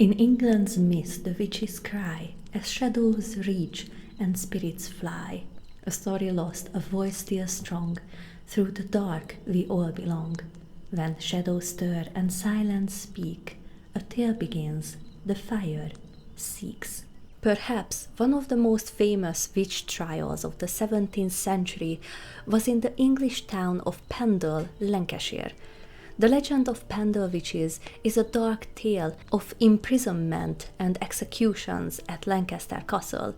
In England's mist the witches cry, as shadows reach and spirits fly. A story lost, a voice still strong, through the dark we all belong. When shadows stir and silence speak, a tale begins, the fire seeks. Perhaps one of the most famous witch trials of the 17th century was in the English town of Pendle, Lancashire. The legend of Pendle Witches is a dark tale of imprisonment and executions at Lancaster Castle.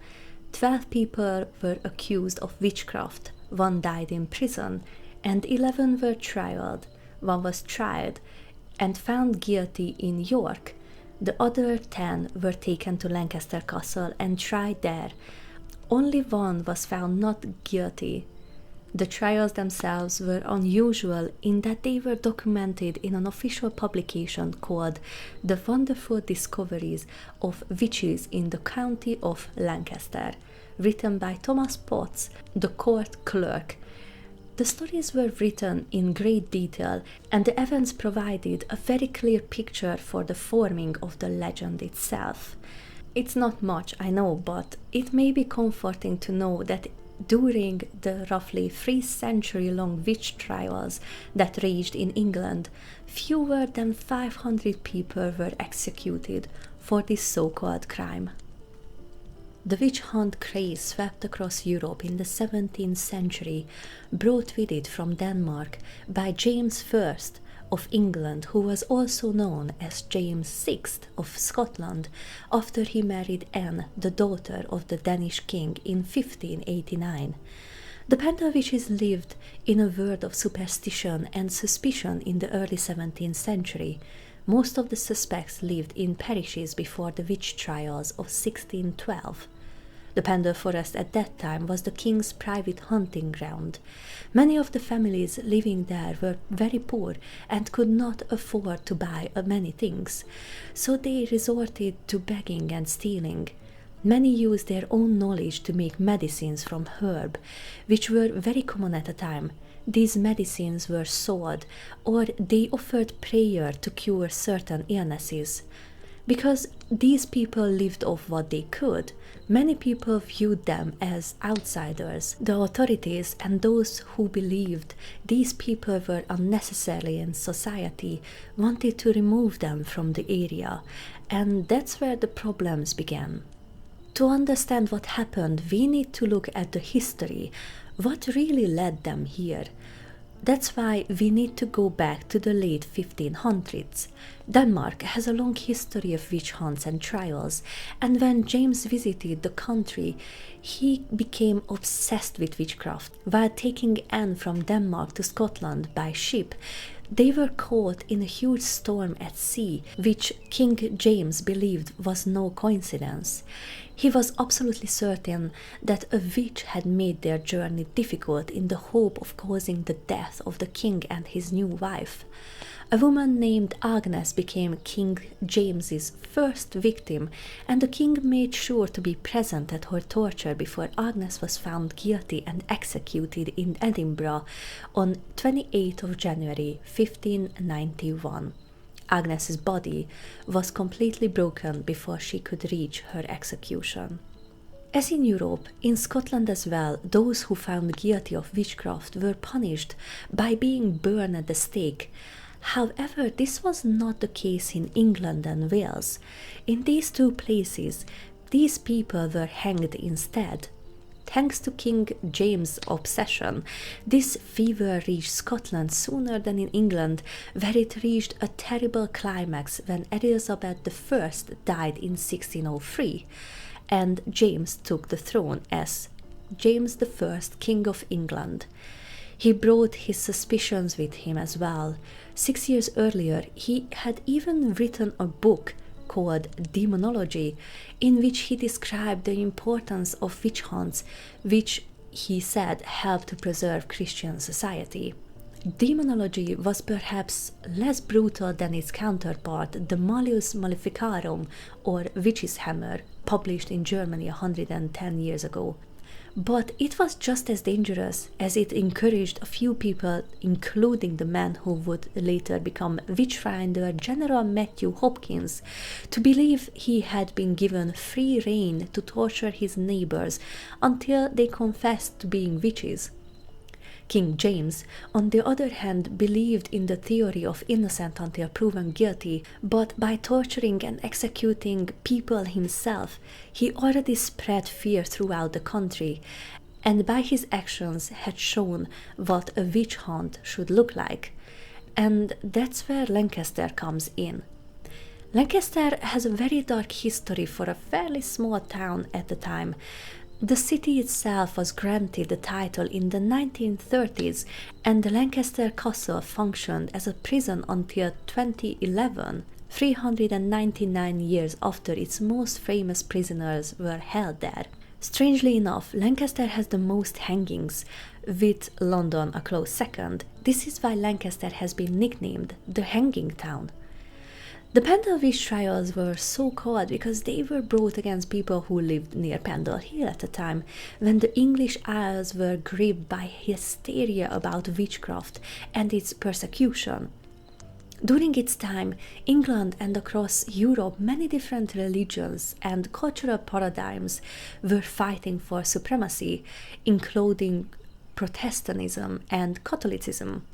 12 people were accused of witchcraft, 1 died in prison, and 11 were trialed. 1 was tried and found guilty in York. The other 10 were taken to Lancaster Castle and tried there. Only 1 was found not guilty. The trials themselves were unusual in that they were documented in an official publication called The Wonderful Discoveries of Witches in the County of Lancaster, written by Thomas Potts, the court clerk. The stories were written in great detail, and the events provided a very clear picture for the forming of the legend itself. It's not much, I know, but it may be comforting to know that during the roughly 3-century-long witch trials that raged in England, fewer than 500 people were executed for this so-called crime. The witch hunt craze swept across Europe in the 17th century, brought with it from Denmark by James I of England, who was also known as James VI of Scotland, after he married Anne, the daughter of the Danish king, in 1589. The Pendle Witches lived in a world of superstition and suspicion in the early 17th century. Most of the suspects lived in parishes before the witch trials of 1612. The Pendle Forest at that time was the king's private hunting ground. Many of the families living there were very poor and could not afford to buy many things, so they resorted to begging and stealing. Many used their own knowledge to make medicines from herb, which were very common at the time. These medicines were sold, or they offered prayer to cure certain illnesses. Because these people lived off what they could, many people viewed them as outsiders. The authorities and those who believed these people were unnecessary in society wanted to remove them from the area, and that's where the problems began. To understand what happened, we need to look at the history, what really led them here. That's why we need to go back to the late 1500s. Denmark has a long history of witch hunts and trials, and when James visited the country, he became obsessed with witchcraft. While taking Anne from Denmark to Scotland by ship, they were caught in a huge storm at sea, which King James believed was no coincidence. He was absolutely certain that a witch had made their journey difficult in the hope of causing the death of the king and his new wife. A woman named Agnes became King James's first victim, and the king made sure to be present at her torture before Agnes was found guilty and executed in Edinburgh on 28th of January 1591. Agnes's body was completely broken before she could reach her execution. As in Europe, in Scotland as well, those who found guilty of witchcraft were punished by being burned at the stake. However, this was not the case in England and Wales. In these 2 places, these people were hanged instead. Thanks to King James' obsession, this fever reached Scotland sooner than in England, where it reached a terrible climax when Elizabeth I died in 1603, and James took the throne as James I, King of England. He brought his suspicions with him as well. 6 years earlier, he had even written a book called Demonology, in which he described the importance of witch hunts, which he said helped to preserve Christian society. Demonology was perhaps less brutal than its counterpart, the Malleus Maleficarum, or Witch's Hammer, published in Germany 110 years ago. But it was just as dangerous, as it encouraged a few people, including the man who would later become witchfinder General Matthew Hopkins, to believe he had been given free rein to torture his neighbors until they confessed to being witches. King James, on the other hand, believed in the theory of innocent until proven guilty, but by torturing and executing people himself, he already spread fear throughout the country, and by his actions had shown what a witch hunt should look like. And that's where Lancaster comes in. Lancaster has a very dark history for a fairly small town at the time. The city itself was granted the title in the 1930s, and the Lancaster Castle functioned as a prison until 2011, 399 years after its most famous prisoners were held there. Strangely enough, Lancaster has the most hangings, with London a close second. This is why Lancaster has been nicknamed the Hanging Town. The Pendle Witch trials were so called because they were brought against people who lived near Pendle Hill at the time, when the English Isles were gripped by hysteria about witchcraft and its persecution. During its time, England and across Europe, many different religions and cultural paradigms were fighting for supremacy, including Protestantism and Catholicism.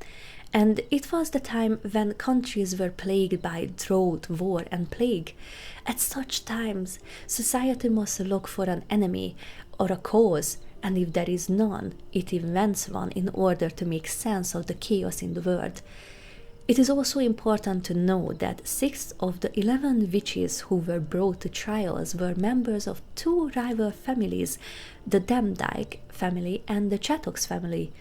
And it was the time when countries were plagued by drought, war, and plague. At such times, society must look for an enemy or a cause, and if there is none, it invents one in order to make sense of the chaos in the world. It is also important to know that 6 of the 11 witches who were brought to trials were members of 2 rival families, the Demdike family and the Chattox family,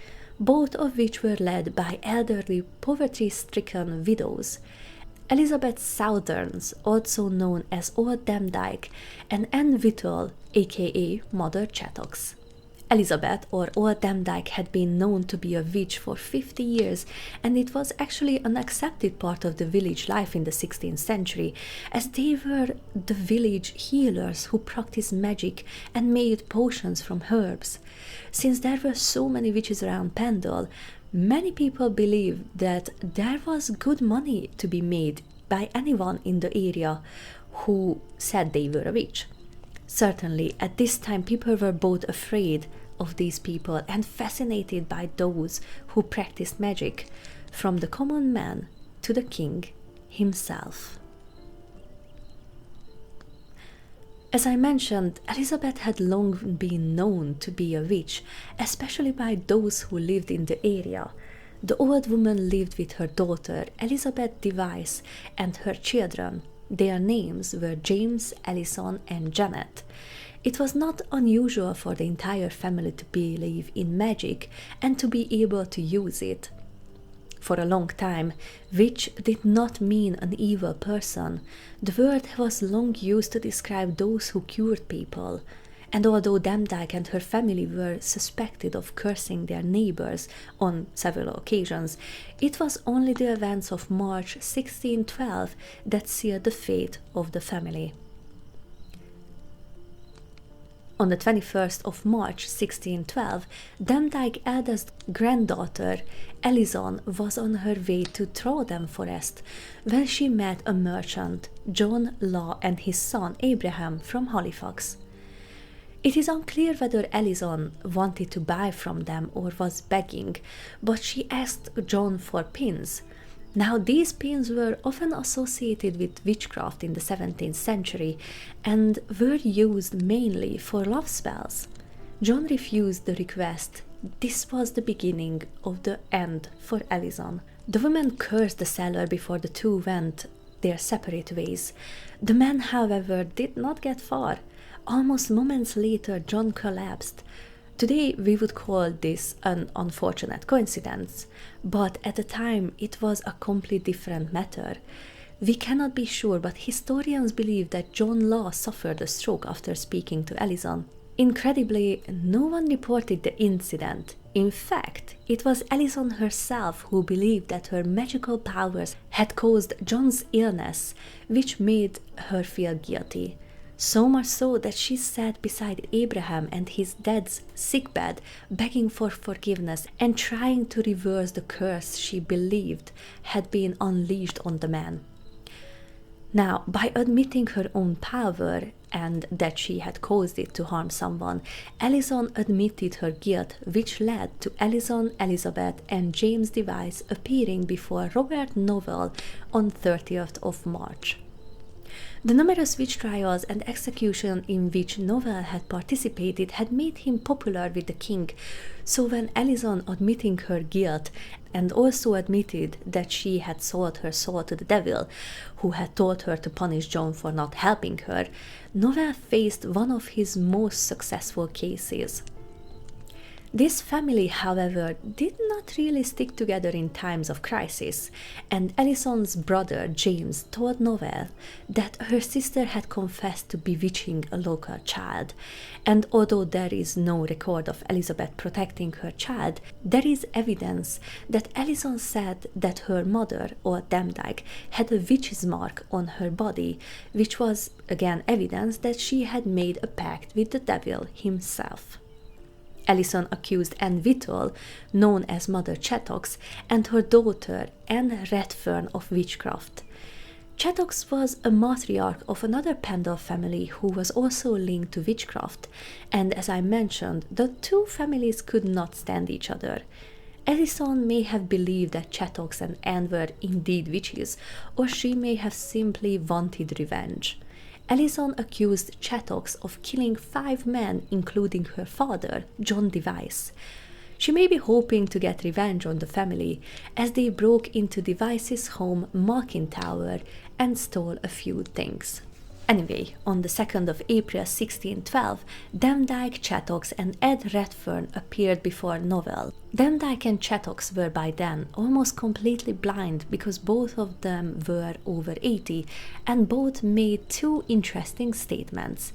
both of which were led by elderly, poverty-stricken widows. Elizabeth Southerns, also known as Old Demdike, and Anne Whittle, aka Mother Chattox. Elizabeth, or Old Demdike, had been known to be a witch for 50 years, and it was actually an accepted part of the village life in the 16th century, as they were the village healers who practiced magic and made potions from herbs. Since there were so many witches around Pendle, many people believed that there was good money to be made by anyone in the area who said they were a witch. Certainly, at this time, people were both afraid of these people and fascinated by those who practiced magic, from the common man to the king himself. As I mentioned, Elizabeth had long been known to be a witch, especially by those who lived in the area. The old woman lived with her daughter, Elizabeth Device, and her children. Their names were James, Alison, and Janet. It was not unusual for the entire family to believe in magic and to be able to use it. For a long time, witch did not mean an evil person. The word was long used to describe those who cured people. And although Demdike and her family were suspected of cursing their neighbors on several occasions, it was only the events of March 1612 that sealed the fate of the family. On the 21st of March 1612, Demdike's eldest granddaughter, Alison, was on her way to Trawden Forest when she met a merchant, John Law, and his son Abraham from Halifax. It is unclear whether Alison wanted to buy from them or was begging, but she asked John for pins. Now, these pins were often associated with witchcraft in the 17th century and were used mainly for love spells. John refused the request. This was the beginning of the end for Alison. The woman cursed the seller before the two went their separate ways. The man, however, did not get far. Almost moments later, John collapsed. Today, we would call this an unfortunate coincidence, but at the time, it was a completely different matter. We cannot be sure, but historians believe that John Law suffered a stroke after speaking to Alison. Incredibly, no one reported the incident. In fact, it was Alison herself who believed that her magical powers had caused John's illness, which made her feel guilty. So much so that she sat beside Abraham and his dad's sickbed, begging for forgiveness and trying to reverse the curse she believed had been unleashed on the man. Now, by admitting her own power and that she had caused it to harm someone, Alison admitted her guilt, which led to Alison, Elizabeth, and James Device appearing before Robert Novell on 30th of March. The numerous witch trials and executions in which Novell had participated had made him popular with the king, so when Alison, admitting her guilt and also admitted that she had sold her soul to the devil, who had told her to punish John for not helping her, Novell faced one of his most successful cases. This family, however, did not really stick together in times of crisis, and Alison's brother James told Novell that her sister had confessed to bewitching a local child, and although there is no record of Elizabeth protecting her child, there is evidence that Alison said that her mother, or Demdike, had a witch's mark on her body, which was again evidence that she had made a pact with the devil himself. Alison accused Anne Whittle, known as Mother Chattox, and her daughter Anne Redfern of witchcraft. Chattox was a matriarch of another Pendle family who was also linked to witchcraft, and as I mentioned, the two families could not stand each other. Alison may have believed that Chattox and Anne were indeed witches, or she may have simply wanted revenge. Alison accused Chattox of killing 5 men, including her father, John Device. She may be hoping to get revenge on the family, as they broke into Device's home, Malkin Tower, and stole a few things. Anyway, on the 2nd of April 1612, Demdike, Chattox, and Ed Redfern appeared before Novell. Demdike and Chattox were by then almost completely blind because both of them were over 80, and both made 2 interesting statements.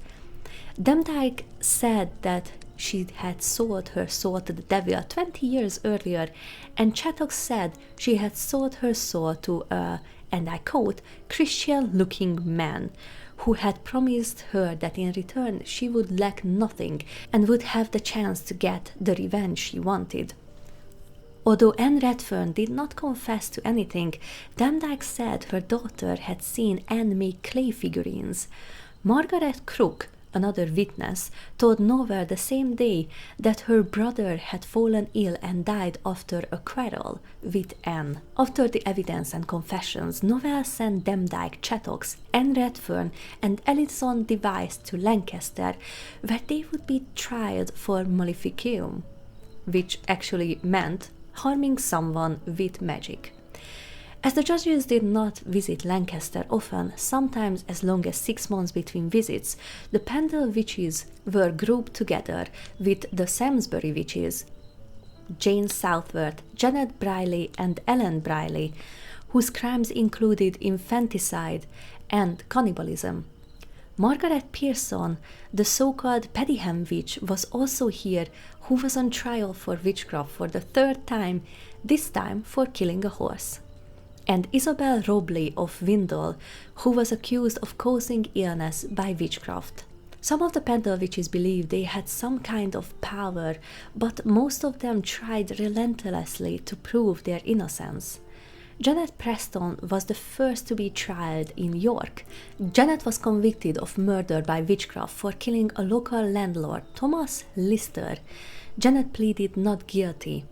Demdike said that she had sold her soul to the devil 20 years earlier, and Chattox said she had sold her soul to a, and I quote, Christian-looking man, who had promised her that in return she would lack nothing and would have the chance to get the revenge she wanted. Although Anne Redfern did not confess to anything, Demdike said her daughter had seen Anne make clay figurines. Margaret Crook, another witness, told Novell the same day that her brother had fallen ill and died after a quarrel with Anne. After the evidence and confessions, Novell sent Demdike, Chattox, Anne Redfern, and Alison Device to Lancaster, where they would be tried for maleficium, which actually meant harming someone with magic. As the judges did not visit Lancaster often, sometimes as long as 6 months between visits, the Pendle Witches were grouped together with the Samsbury Witches, Jane Southworth, Janet Briley, and Ellen Briley, whose crimes included infanticide and cannibalism. Margaret Pearson, the so-called Pedle Hill witch, was also here, who was on trial for witchcraft for the 3rd time, this time for killing a horse. And Isabel Robley of Windle, who was accused of causing illness by witchcraft. Some of the Pendle witches believed they had some kind of power, but most of them tried relentlessly to prove their innocence. Janet Preston was the first to be tried in York. Janet was convicted of murder by witchcraft for killing a local landlord, Thomas Lister. Janet pleaded not guilty.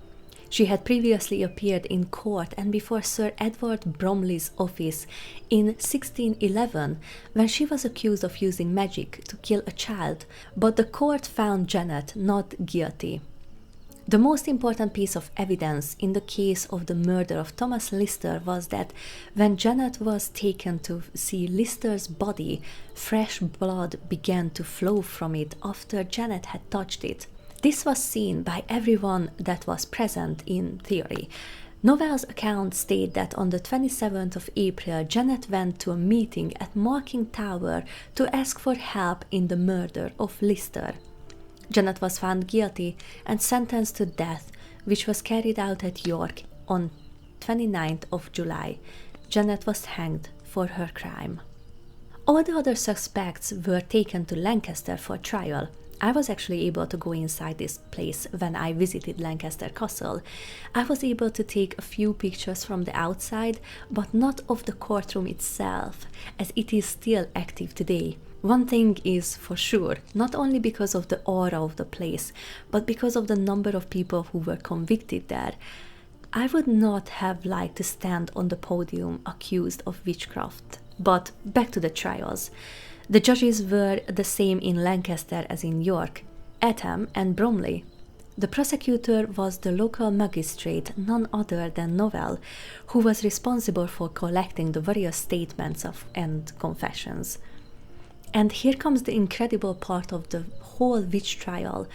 She had previously appeared in court and before Sir Edward Bromley's office in 1611 when she was accused of using magic to kill a child, but the court found Janet not guilty. The most important piece of evidence in the case of the murder of Thomas Lister was that when Janet was taken to see Lister's body, fresh blood began to flow from it after Janet had touched it. This was seen by everyone that was present in theory. Novell's account states that on the 27th of April, Janet went to a meeting at Malkin Tower to ask for help in the murder of Lister. Janet was found guilty and sentenced to death, which was carried out at York on 29th of July. Janet was hanged for her crime. All the other suspects were taken to Lancaster for trial. I was actually able to go inside this place when I visited Lancaster Castle. I was able to take a few pictures from the outside, but not of the courtroom itself, as it is still active today. One thing is for sure, not only because of the aura of the place, but because of the number of people who were convicted there. I would not have liked to stand on the podium accused of witchcraft. But back to the trials. The judges were the same in Lancaster as in York, Egham and Bromley. The prosecutor was the local magistrate, none other than Novell, who was responsible for collecting the various statements and confessions. And here comes the incredible part of the whole witch trial.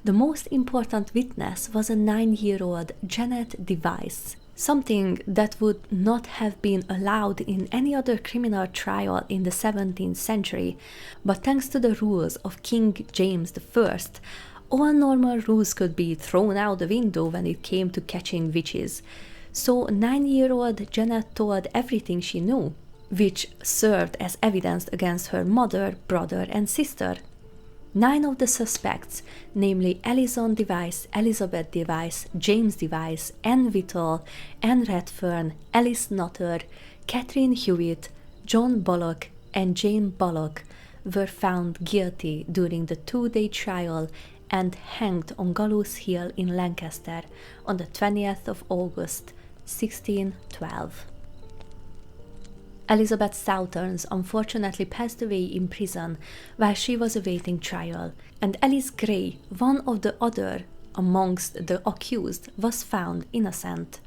The most important witness was a 9-year-old Janet Device, something that would not have been allowed in any other criminal trial in the 17th century, but thanks to the rules of King James I, all normal rules could be thrown out the window when it came to catching witches. So 9-year-old Janet told everything she knew, which served as evidence against her mother, brother, and sister. 9 of the suspects, namely Alison Device, Elizabeth Device, James Device, Anne Whittle, Anne Redfern, Alice Nutter, Catherine Hewitt, John Bullock, and Jane Bullock, were found guilty during the 2-day trial and hanged on Gallows Hill in Lancaster on the 20th of August, 1612. Elizabeth Southern unfortunately passed away in prison while she was awaiting trial, and Alice Gray, one of the other amongst the accused, was found innocent.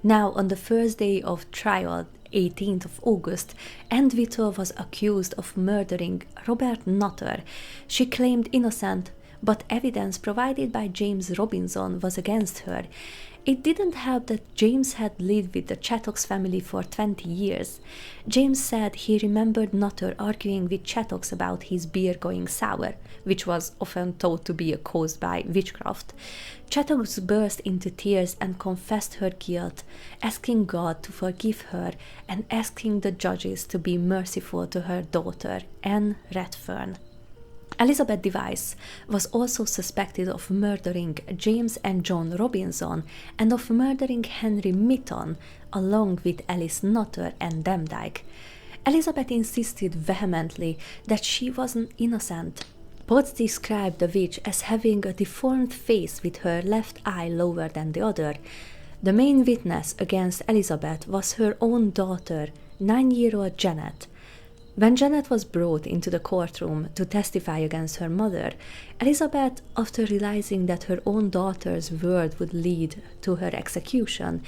Now, on the first day of trial, 18th of August, Anne Whittle was accused of murdering Robert Nutter. She claimed innocent, but evidence provided by James Robinson was against her. It didn't help that James had lived with the Chattox family for 20 years. James said he remembered Nutter arguing with Chattox about his beer going sour, which was often thought to be caused by witchcraft. Chattox burst into tears and confessed her guilt, asking God to forgive her and asking the judges to be merciful to her daughter, Anne Redfern. Elizabeth Device was also suspected of murdering James and John Robinson and of murdering Henry Mitton along with Alice Nutter and Demdike. Elizabeth insisted vehemently that she wasn't innocent. Both described the witch as having a deformed face with her left eye lower than the other. The main witness against Elizabeth was her own daughter, 9-year-old Janet. When Janet was brought into the courtroom to testify against her mother, Elizabeth, after realizing that her own daughter's word would lead to her execution,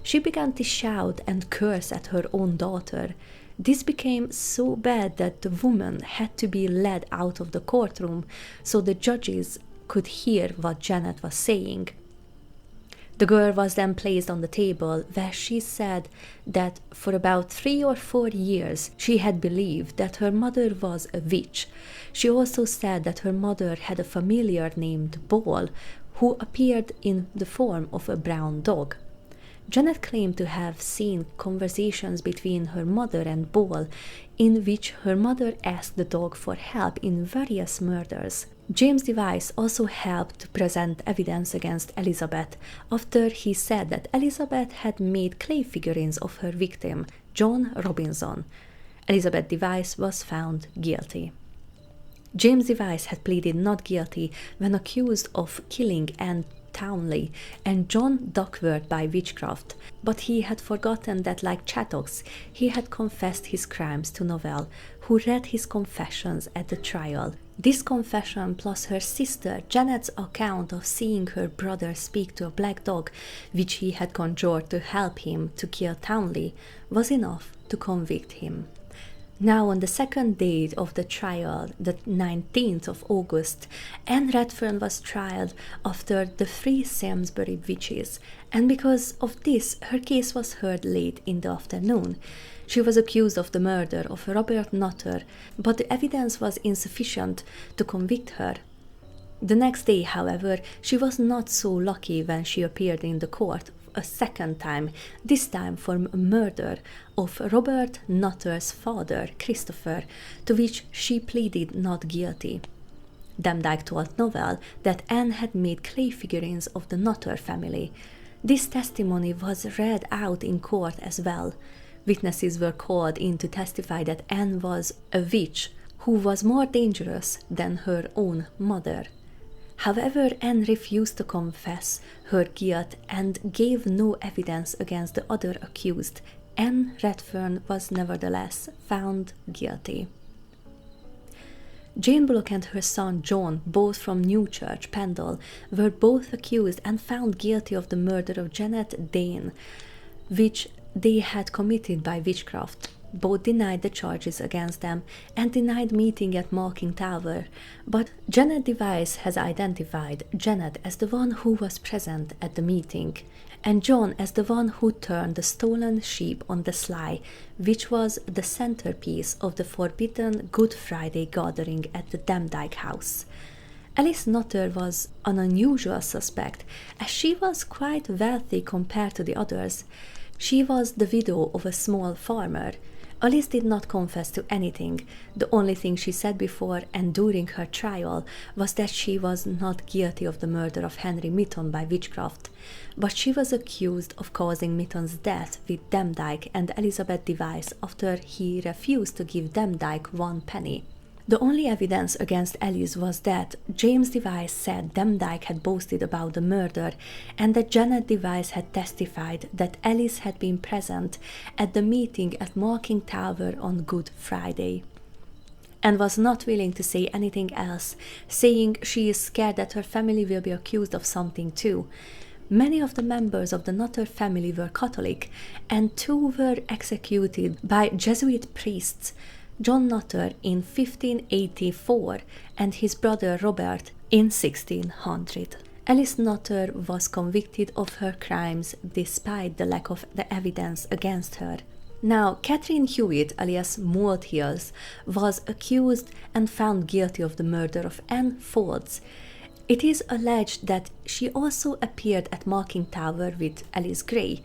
she began to shout and curse at her own daughter. This became so bad that the woman had to be led out of the courtroom so the judges could hear what Janet was saying. The girl was then placed on the table, where she said that for about 3 or 4 years she had believed that her mother was a witch. She also said that her mother had a familiar named Ball, who appeared in the form of a brown dog. Janet claimed to have seen conversations between her mother and Ball, in which her mother asked the dog for help in various murders. James Device also helped to present evidence against Elizabeth after he said that Elizabeth had made clay figurines of her victim, John Robinson. Elizabeth Device was found guilty. James Device had pleaded not guilty when accused of killing Anne Townley and John Duckworth by witchcraft, but he had forgotten that, like Chattox, he had confessed his crimes to Novell, who read his confessions at the trial. This confession, plus her sister Janet's account of seeing her brother speak to a black dog, which he had conjured to help him to kill Townley, was enough to convict him. Now, on the second day of the trial, the 19th of August, Anne Redfern was tried after the 3 Samesbury witches, and because of this, her case was heard late in the afternoon. She was accused of the murder of Robert Nutter, but the evidence was insufficient to convict her. The next day, however, she was not so lucky when she appeared in the court a second time, this time for murder of Robert Nutter's father, Christopher, to which she pleaded not guilty. Demdike told Novel that Anne had made clay figurines of the Nutter family. This testimony was read out in court as well. Witnesses were called in to testify that Anne was a witch who was more dangerous than her own mother. However, Anne refused to confess her guilt and gave no evidence against the other accused. Anne Redfern was nevertheless found guilty. Jane Bullock and her son John, both from Newchurch, Pendle, were both accused and found guilty of the murder of Janet Dane, which they had committed by witchcraft. Both denied the charges against them and denied meeting at Malkin Tower, but Janet Device has identified Janet as the one who was present at the meeting, and John as the one who turned the stolen sheep on the sly, which was the centerpiece of the forbidden Good Friday gathering at the Demdike house. Alice Nutter was an unusual suspect, as she was quite wealthy compared to the others. She was the widow of a small farmer. Alice did not confess to anything. The only thing she said before and during her trial was that she was not guilty of the murder of Henry Mitton by witchcraft, but she was accused of causing Mitton's death with Demdike and Elizabeth Device after he refused to give Demdike 1 penny. The only evidence against Alice was that James Device said Demdike had boasted about the murder and that Janet Device had testified that Alice had been present at the meeting at Malkin Tower on Good Friday, and was not willing to say anything else, saying she is scared that her family will be accused of something too. Many of the members of the Nutter family were Catholic, and 2 were executed by Jesuit priests, John Nutter in 1584 and his brother Robert in 1600. Alice Nutter was convicted of her crimes despite the lack of the evidence against her. Now, Catherine Hewitt, alias Moldhills, was accused and found guilty of the murder of Anne Folds. It is alleged that she also appeared at Malkin Tower with Alice Gray.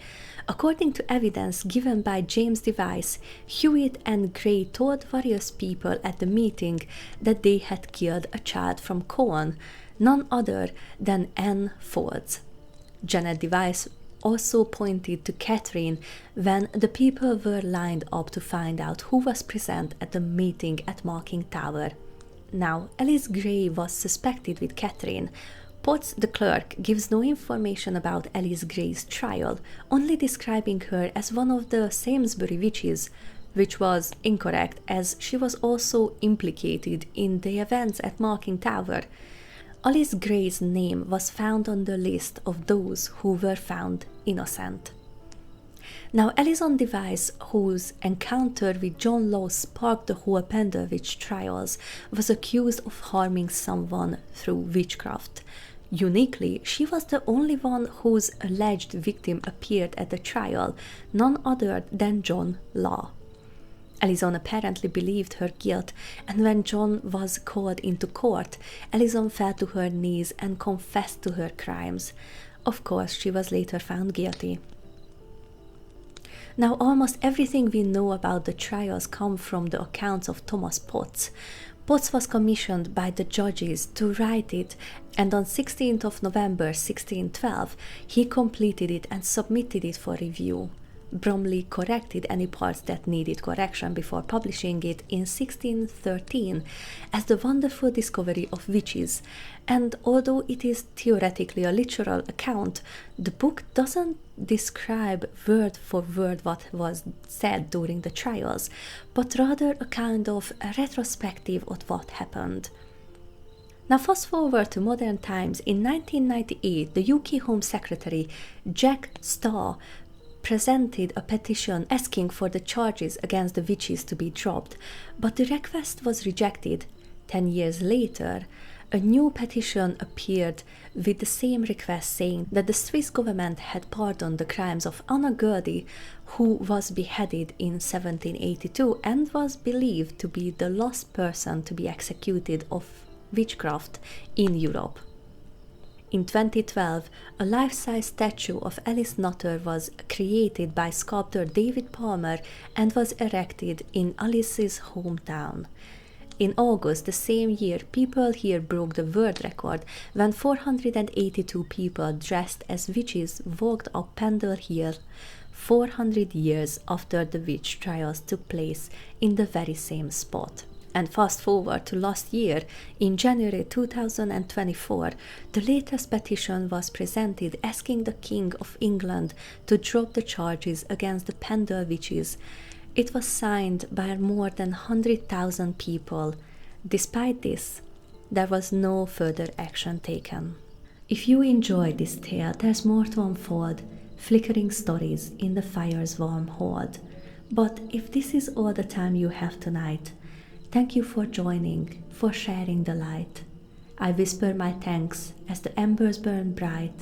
According to evidence given by James Device, Hewitt and Gray told various people at the meeting that they had killed a child from Cowan, none other than Anne Folds. Janet Device also pointed to Catherine when the people were lined up to find out who was present at the meeting at Malkin Tower. Now, Alice Gray was suspected with Catherine. Potts, the clerk, gives no information about Alice Gray's trial, only describing her as one of the Samesbury witches, which was incorrect as she was also implicated in the events at Malkin Tower. Alice Gray's name was found on the list of those who were found innocent. Now, Alison Device, whose encounter with John Law sparked the whole Pendle Witch trials, was accused of harming someone through witchcraft. Uniquely, she was the only one whose alleged victim appeared at the trial, none other than John Law. Alison apparently believed her guilt, and when John was called into court, Alison fell to her knees and confessed to her crimes. Of course, she was later found guilty. Now, almost everything we know about the trials come from the accounts of Thomas Potts. Potts was commissioned by the judges to write it, and on 16th of November 1612, he completed it and submitted it for review. Bromley corrected any parts that needed correction before publishing it in 1613 as the wonderful discovery of witches, and although it is theoretically a literal account, the book doesn't describe word for word what was said during the trials, but rather a kind of a retrospective of what happened. Now, fast forward to modern times. In 1998, the UK Home Secretary Jack Starr presented a petition asking for the charges against the witches to be dropped, but the request was rejected. 10 years later, a new petition appeared with the same request saying that the Swiss government had pardoned the crimes of Anna Gurdy, who was beheaded in 1782 and was believed to be the last person to be executed of witchcraft in Europe. In 2012, a life-size statue of Alice Nutter was created by sculptor David Palmer and was erected in Alice's hometown. In August the same year, People Hill broke the world record when 482 people dressed as witches walked up Pendle Hill 400 years after the witch trials took place in the very same spot. And fast forward to last year, in January 2024, the latest petition was presented asking the King of England to drop the charges against the Pendle Witches. It was signed by more than 100,000 people. Despite this, there was no further action taken. If you enjoyed this tale, there's more to unfold, flickering stories in the fire's warm hold. But if this is all the time you have tonight, thank you for joining, for sharing the light. I whisper my thanks as the embers burn bright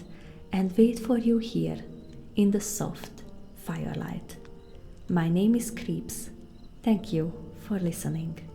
and wait for you here in the soft firelight. My name is Creeps. Thank you for listening.